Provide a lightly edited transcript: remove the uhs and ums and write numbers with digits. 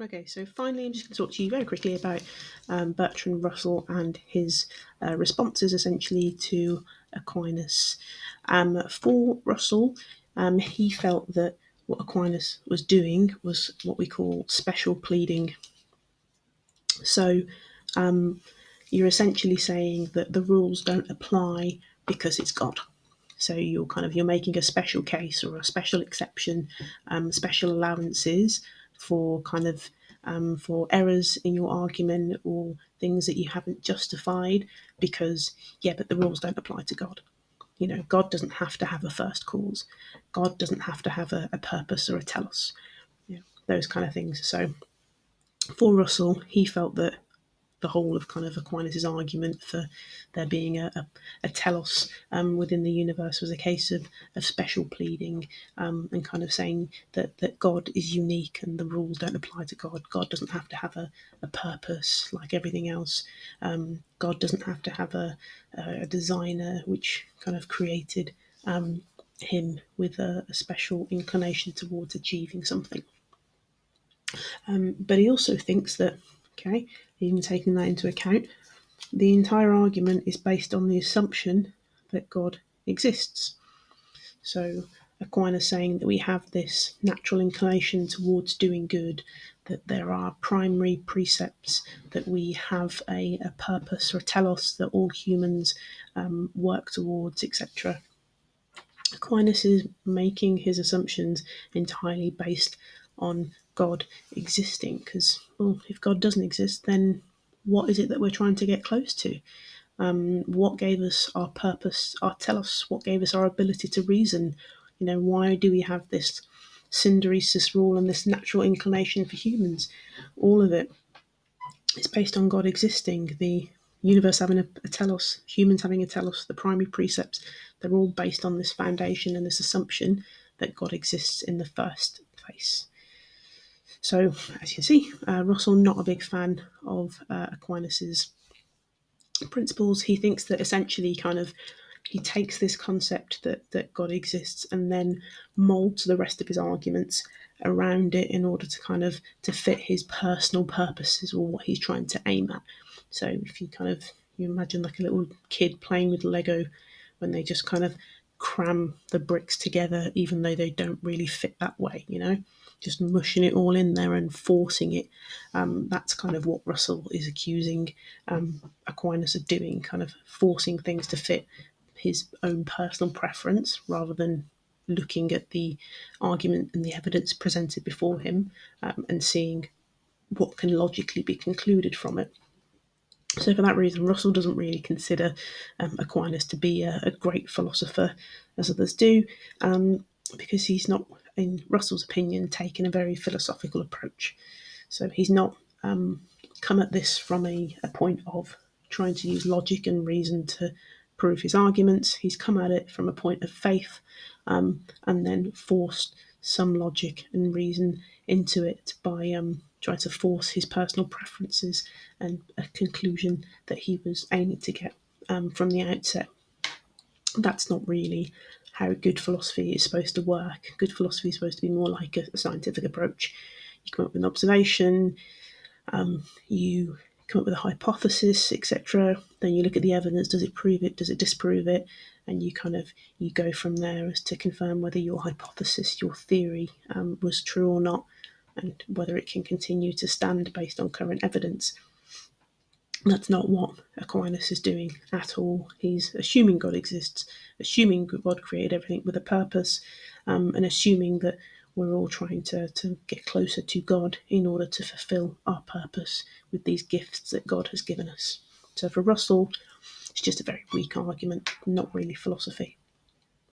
Okay, so finally, I'm just going to talk to you very quickly about Bertrand Russell and his responses essentially to Aquinas. For Russell, he felt that what Aquinas was doing was what we call special pleading. So you're essentially saying that the rules don't apply because it's God. So you're making a special case or a special exception, special allowances for for errors in your argument or things that you haven't justified because but the rules don't apply to God. God doesn't have to have a first cause. God doesn't have to have a purpose or a telos. Those kind of things. So for Russell, he felt that the whole of Aquinas' argument for there being a telos within the universe was a case of special pleading, and kind of saying that God is unique and the rules don't apply to God. God doesn't have to have a purpose like everything else. God doesn't have to have a designer which kind of created him with a special inclination towards achieving something. But he also thinks that, okay, even taking that into account, the entire argument is based on the assumption that God exists. So Aquinas saying that we have this natural inclination towards doing good, that there are primary precepts, that we have a purpose or a telos that all humans work towards, etc. Aquinas is making his assumptions entirely based on God existing, because, well, if God doesn't exist, then what is it that we're trying to get close to? What gave us our purpose, our telos? What gave us our ability to reason? Why do we have this synderesis rule and this natural inclination for humans? All of it is based on God existing, the universe having a telos, humans having a telos, the primary precepts. They're all based on this foundation and this assumption that God exists in the first place. So, as you can see, Russell not a big fan of Aquinas's principles. He thinks that essentially he takes this concept that God exists and then molds the rest of his arguments around it in order to fit his personal purposes or what he's trying to aim at. So if you imagine like a little kid playing with Lego when they just cram the bricks together even though they don't really fit that way, just mushing it all in there and forcing it. That's what Russell is accusing Aquinas of doing, forcing things to fit his own personal preference rather than looking at the argument and the evidence presented before him, and seeing what can logically be concluded from it. So for that reason, Russell doesn't really consider Aquinas to be a great philosopher, as others do, because he's not, in Russell's opinion, taken a very philosophical approach. So he's not come at this from a point of trying to use logic and reason to prove his arguments. He's come at it from a point of faith, and then forced some logic and reason into it by trying to force his personal preferences and a conclusion that he was aiming to get from the outset. That's not really how good philosophy is supposed to work. Good philosophy is supposed to be more like a scientific approach. You come up with an observation, you come up with a hypothesis, etc. Then you look at the evidence. Does it prove it? Does it disprove it? And you go from there as to confirm whether your hypothesis, your theory, was true or not, and whether it can continue to stand based on current evidence. That's not what Aquinas is doing at all. He's assuming God exists, assuming God created everything with a purpose, and assuming that we're all trying to get closer to God in order to fulfill our purpose with these gifts that God has given us. So for Russell, it's just a very weak argument, not really philosophy.